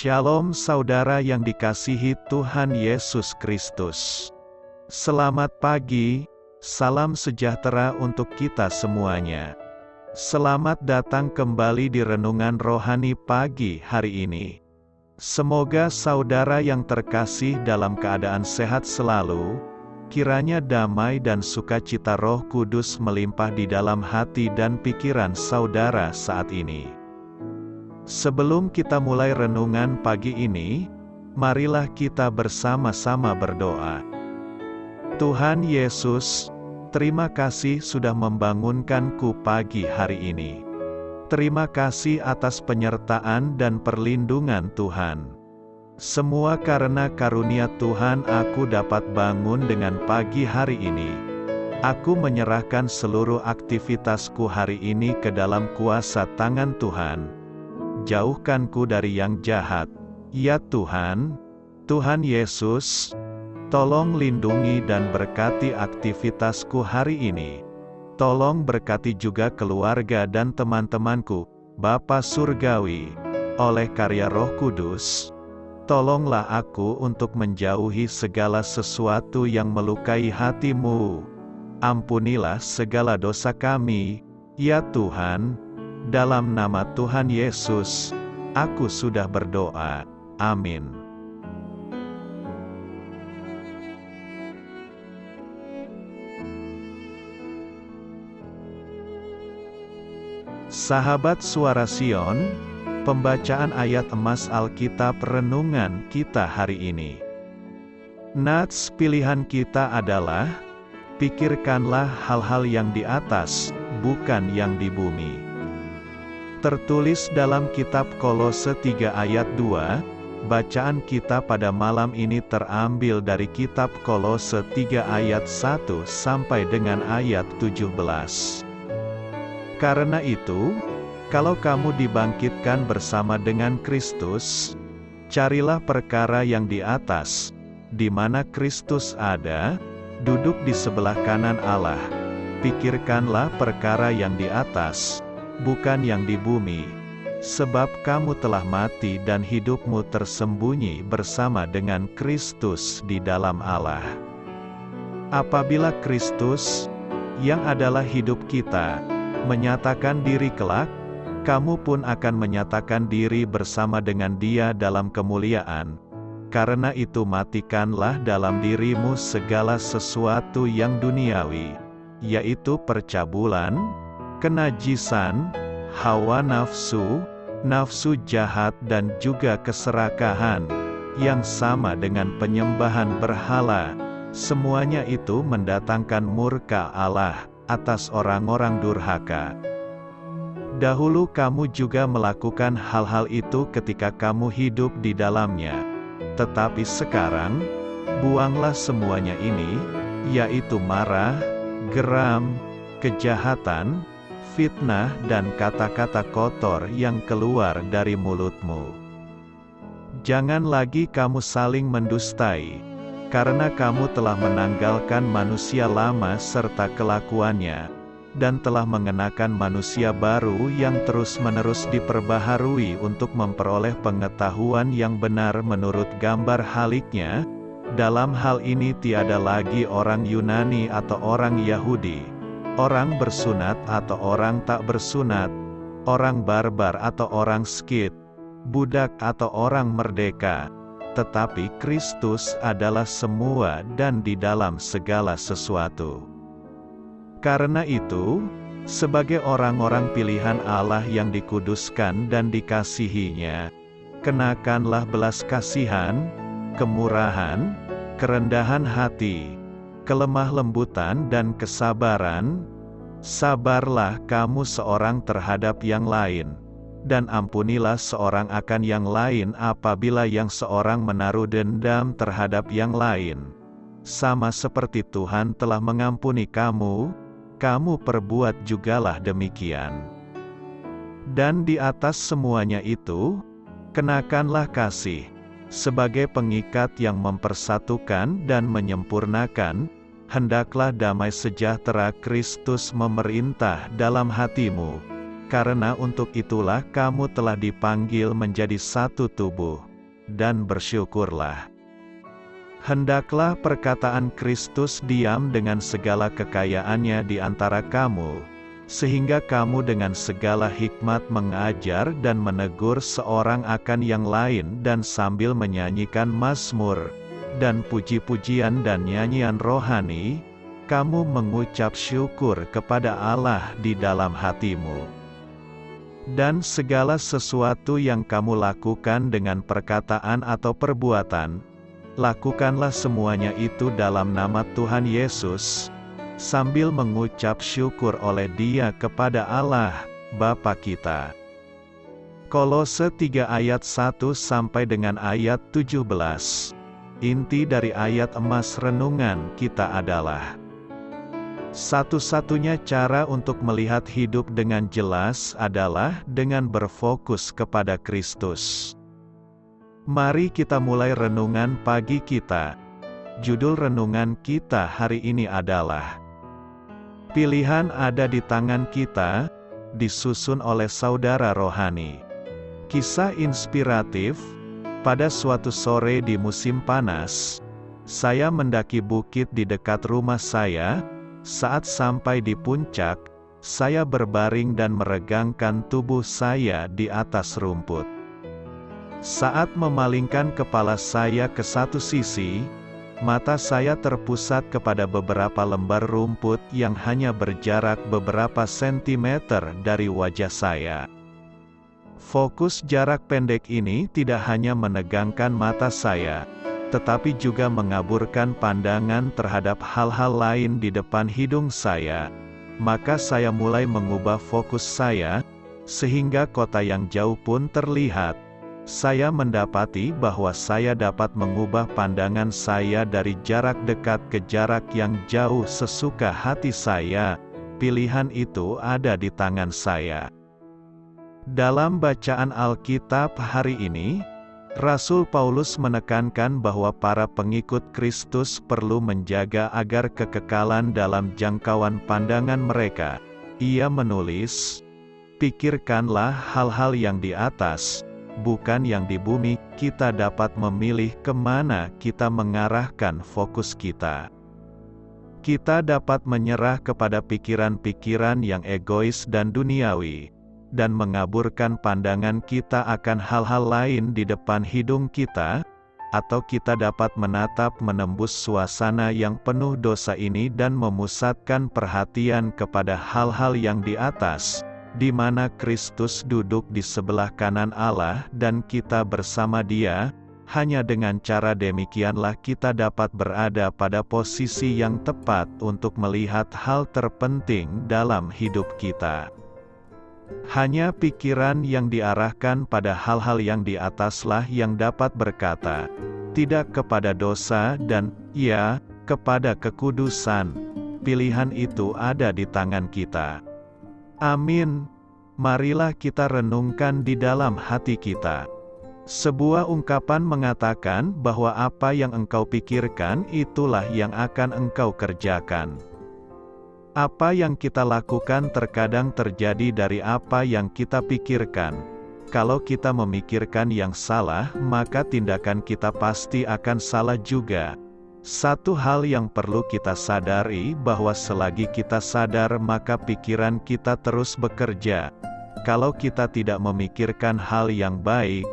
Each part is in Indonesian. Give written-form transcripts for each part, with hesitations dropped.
Shalom saudara yang dikasihi Tuhan Yesus Kristus. Selamat pagi, salam sejahtera untuk kita semuanya. Selamat datang kembali di Renungan Rohani pagi hari ini. Semoga saudara yang terkasih dalam keadaan sehat selalu, kiranya damai dan sukacita Roh Kudus melimpah di dalam hati dan pikiran saudara saat ini. Sebelum kita mulai renungan pagi ini, marilah kita bersama-sama berdoa. Tuhan Yesus, terima kasih sudah membangunkanku pagi hari ini. Terima kasih atas penyertaan dan perlindungan Tuhan. Semua karena karunia Tuhan aku dapat bangun dengan pagi hari ini. Aku menyerahkan seluruh aktivitasku hari ini ke dalam kuasa tangan Tuhan. Jauhkanku dari yang jahat, ya Tuhan. Tuhan Yesus, tolong lindungi dan berkati aktivitasku hari ini. Tolong berkati juga keluarga dan teman-temanku, Bapa Surgawi, oleh karya Roh Kudus. Tolonglah aku untuk menjauhi segala sesuatu yang melukai hati-Mu. Ampunilah segala dosa kami, ya Tuhan. Dalam nama Tuhan Yesus, aku sudah berdoa. Amin. Sahabat Suara Sion, pembacaan ayat emas Alkitab renungan kita hari ini. Nats pilihan kita adalah, pikirkanlah hal-hal yang di atas, bukan yang di bumi. Tertulis dalam kitab Kolose 3 ayat 2, bacaan kita pada malam ini terambil dari kitab Kolose 3 ayat 1 sampai dengan ayat 17. Karena itu, kalau kamu dibangkitkan bersama dengan Kristus, carilah perkara yang di atas, di mana Kristus ada, duduk di sebelah kanan Allah. Pikirkanlah perkara yang di atas, bukan yang di bumi, sebab kamu telah mati dan hidupmu tersembunyi bersama dengan Kristus di dalam Allah. Apabila Kristus, yang adalah hidup kita, menyatakan diri kelak, kamu pun akan menyatakan diri bersama dengan Dia dalam kemuliaan. Karena itu matikanlah dalam dirimu segala sesuatu yang duniawi, yaitu percabulan, kenajisan, hawa nafsu, nafsu jahat dan juga keserakahan, yang sama dengan penyembahan berhala. Semuanya itu mendatangkan murka Allah atas orang-orang durhaka. Dahulu kamu juga melakukan hal-hal itu ketika kamu hidup di dalamnya. Tetapi sekarang, buanglah semuanya ini, yaitu marah, geram, kejahatan, fitnah dan kata-kata kotor yang keluar dari mulutmu. Jangan lagi kamu saling mendustai, karena kamu telah menanggalkan manusia lama serta kelakuannya, dan telah mengenakan manusia baru yang terus-menerus diperbaharui untuk memperoleh pengetahuan yang benar menurut gambar haliknya. Dalam hal ini tiada lagi orang Yunani atau orang Yahudi, orang bersunat atau orang tak bersunat, orang barbar atau orang Skit, budak atau orang merdeka, tetapi Kristus adalah semua dan di dalam segala sesuatu. Karena itu, sebagai orang-orang pilihan Allah yang dikuduskan dan dikasihinya, kenakanlah belas kasihan, kemurahan, kerendahan hati, kelemah lembutan dan kesabaran. Sabarlah kamu seorang terhadap yang lain, dan ampunilah seorang akan yang lain apabila yang seorang menaruh dendam terhadap yang lain. Sama seperti Tuhan telah mengampuni kamu, kamu perbuat jugalah demikian. Dan di atas semuanya itu, kenakanlah kasih, sebagai pengikat yang mempersatukan dan menyempurnakan. Hendaklah damai sejahtera Kristus memerintah dalam hatimu, karena untuk itulah kamu telah dipanggil menjadi satu tubuh. dan bersyukurlah. Hendaklah perkataan Kristus diam dengan segala kekayaannya di antara kamu, sehingga kamu dengan segala hikmat mengajar dan menegur seorang akan yang lain dan sambil menyanyikan mazmur, dan puji-pujian dan nyanyian rohani, kamu mengucap syukur kepada Allah di dalam hatimu. Dan segala sesuatu yang kamu lakukan dengan perkataan atau perbuatan, lakukanlah semuanya itu dalam nama Tuhan Yesus, sambil mengucap syukur oleh Dia kepada Allah, Bapa kita. Kolose 3 ayat 1 sampai dengan ayat 17. Inti dari ayat emas renungan kita adalah: satu-satunya cara untuk melihat hidup dengan jelas adalah dengan berfokus kepada Kristus. Mari kita mulai renungan pagi kita. Judul renungan kita hari ini adalah Pilihan ada di tangan kita, disusun oleh saudara rohani. Kisah inspiratif. Pada suatu sore di musim panas, saya mendaki bukit di dekat rumah saya. Saat sampai di puncak, saya berbaring dan meregangkan tubuh saya di atas rumput. Saat memalingkan kepala saya ke satu sisi, mata saya terpusat kepada beberapa lembar rumput yang hanya berjarak beberapa sentimeter dari wajah saya. Fokus jarak pendek ini tidak hanya menegangkan mata saya, tetapi juga mengaburkan pandangan terhadap hal-hal lain di depan hidung saya. Maka saya mulai mengubah fokus saya, sehingga kota yang jauh pun terlihat. Saya mendapati bahwa saya dapat mengubah pandangan saya dari jarak dekat ke jarak yang jauh sesuka hati saya. Pilihan itu ada di tangan saya. Dalam bacaan Alkitab hari ini, Rasul Paulus menekankan bahwa para pengikut Kristus perlu menjaga agar kekekalan dalam jangkauan pandangan mereka. Ia menulis, "Pikirkanlah hal-hal yang di atas, bukan yang di bumi." Kita dapat memilih kemana kita mengarahkan fokus kita. Kita dapat menyerah kepada pikiran-pikiran yang egois dan duniawi, dan mengaburkan pandangan kita akan hal-hal lain di depan hidung kita, atau kita dapat menatap menembus suasana yang penuh dosa ini dan memusatkan perhatian kepada hal-hal yang di atas, di mana Kristus duduk di sebelah kanan Allah dan kita bersama Dia. Hanya dengan cara demikianlah kita dapat berada pada posisi yang tepat untuk melihat hal terpenting dalam hidup kita. Hanya pikiran yang diarahkan pada hal-hal yang di ataslah yang dapat berkata, tidak kepada dosa dan, ya, kepada kekudusan. Pilihan itu ada di tangan kita. Amin. Marilah kita renungkan di dalam hati kita. Sebuah ungkapan mengatakan bahwa apa yang engkau pikirkan itulah yang akan engkau kerjakan. Apa yang kita lakukan terkadang terjadi dari apa yang kita pikirkan. Kalau kita memikirkan yang salah, maka tindakan kita pasti akan salah juga. Satu hal yang perlu kita sadari bahwa selagi kita sadar maka pikiran kita terus bekerja. Kalau kita tidak memikirkan hal yang baik,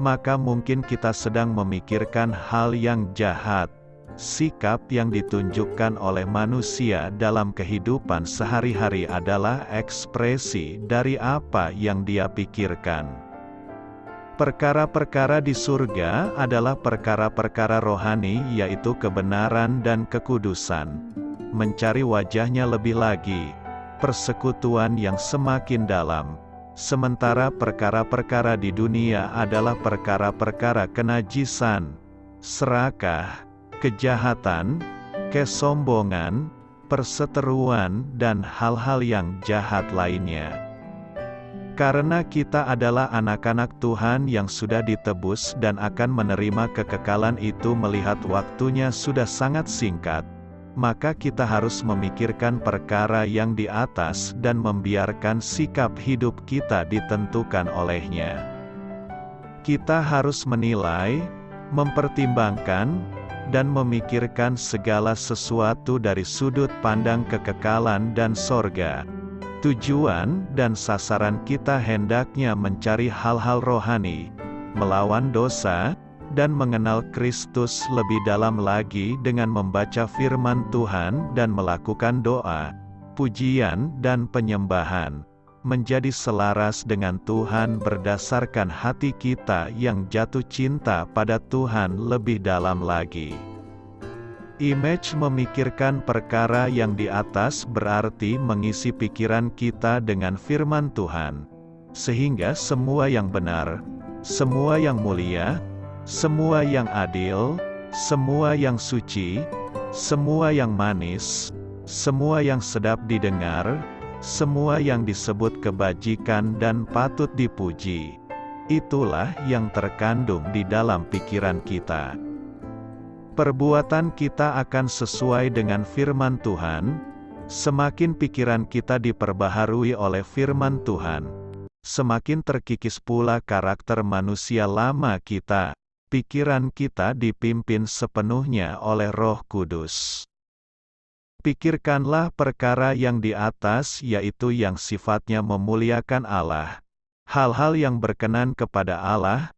maka mungkin kita sedang memikirkan hal yang jahat. Sikap yang ditunjukkan oleh manusia dalam kehidupan sehari-hari adalah ekspresi dari apa yang dia pikirkan. Perkara-perkara di surga adalah perkara-perkara rohani, yaitu kebenaran dan kekudusan. Mencari wajahnya lebih lagi, persekutuan yang semakin dalam. Sementara perkara-perkara di dunia adalah perkara-perkara kenajisan, serakah, kejahatan, kesombongan, perseteruan, dan hal-hal yang jahat lainnya. Karena kita adalah anak-anak Tuhan yang sudah ditebus dan akan menerima kekekalan itu melihat waktunya sudah sangat singkat, maka kita harus memikirkan perkara yang di atas dan membiarkan sikap hidup kita ditentukan olehnya. Kita harus menilai, mempertimbangkan, dan memikirkan segala sesuatu dari sudut pandang kekekalan dan sorga. Tujuan dan sasaran kita hendaknya mencari hal-hal rohani, melawan dosa, dan mengenal Kristus lebih dalam lagi dengan membaca firman Tuhan dan melakukan doa, pujian dan penyembahan, menjadi selaras dengan Tuhan berdasarkan hati kita yang jatuh cinta pada Tuhan lebih dalam lagi. Image memikirkan perkara yang di atas berarti mengisi pikiran kita dengan firman Tuhan, sehingga semua yang benar, semua yang mulia, semua yang adil, semua yang suci, semua yang manis, semua yang sedap didengar, semua yang disebut kebajikan dan patut dipuji, itulah yang terkandung di dalam pikiran kita. Perbuatan kita akan sesuai dengan firman Tuhan. Semakin pikiran kita diperbaharui oleh firman Tuhan, semakin terkikis pula karakter manusia lama kita. Pikiran kita dipimpin sepenuhnya oleh Roh Kudus. Pikirkanlah perkara yang di atas, yaitu yang sifatnya memuliakan Allah, hal-hal yang berkenan kepada Allah,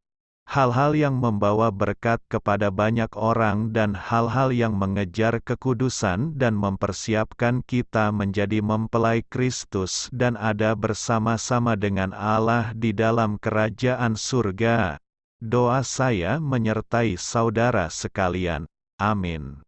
hal-hal yang membawa berkat kepada banyak orang dan hal-hal yang mengejar kekudusan dan mempersiapkan kita menjadi mempelai Kristus dan ada bersama-sama dengan Allah di dalam kerajaan surga. Doa saya menyertai saudara sekalian. Amin.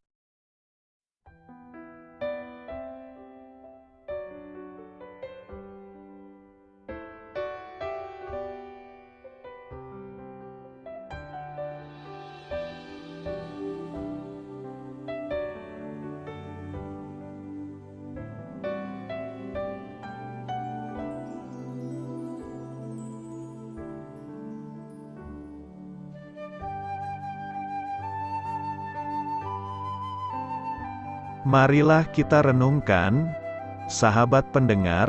Marilah kita renungkan, sahabat pendengar,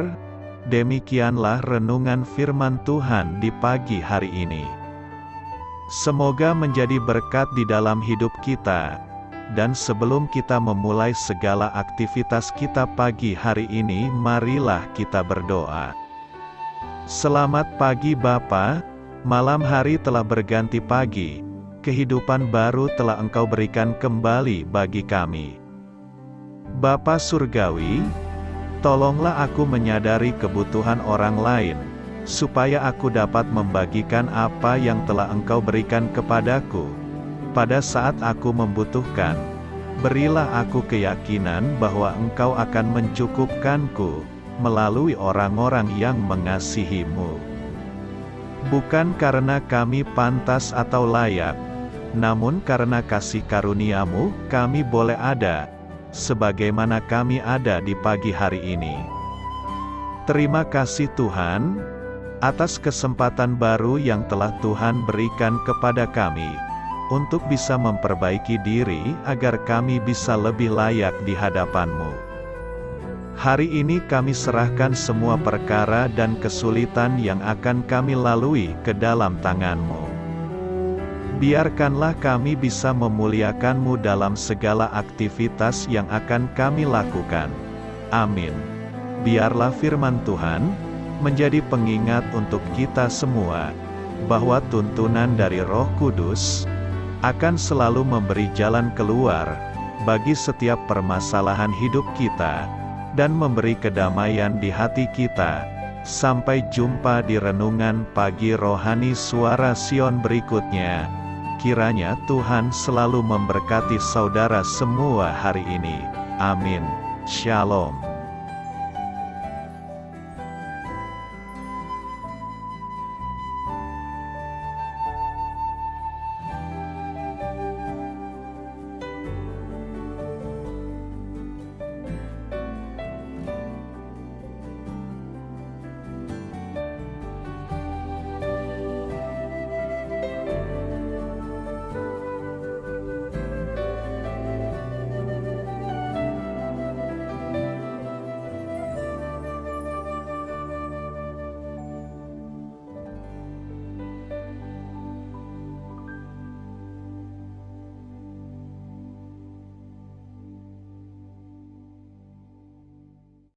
demikianlah renungan firman Tuhan di pagi hari ini. Semoga menjadi berkat di dalam hidup kita, dan sebelum kita memulai segala aktivitas kita pagi hari ini, marilah kita berdoa. Selamat pagi Bapa, malam hari telah berganti pagi, kehidupan baru telah Engkau berikan kembali bagi kami. Bapa Surgawi, tolonglah aku menyadari kebutuhan orang lain, supaya aku dapat membagikan apa yang telah Engkau berikan kepadaku. Pada saat aku membutuhkan, berilah aku keyakinan bahwa Engkau akan mencukupkanku, melalui orang-orang yang mengasihi-Mu. Bukan karena kami pantas atau layak, namun karena kasih karunia-Mu, kami boleh ada, sebagaimana kami ada di pagi hari ini. Terima kasih Tuhan, atas kesempatan baru yang telah Tuhan berikan kepada kami, untuk bisa memperbaiki diri agar kami bisa lebih layak di hadapan-Mu. Hari ini kami serahkan semua perkara dan kesulitan yang akan kami lalui ke dalam tangan-Mu. Biarkanlah kami bisa memuliakan-Mu dalam segala aktivitas yang akan kami lakukan. Amin. Biarlah firman Tuhan menjadi pengingat untuk kita semua, bahwa tuntunan dari Roh Kudus akan selalu memberi jalan keluar bagi setiap permasalahan hidup kita, dan memberi kedamaian di hati kita. Sampai jumpa di renungan pagi rohani Suara Sion berikutnya. Kiranya Tuhan selalu memberkati saudara semua hari ini. Amin. Shalom.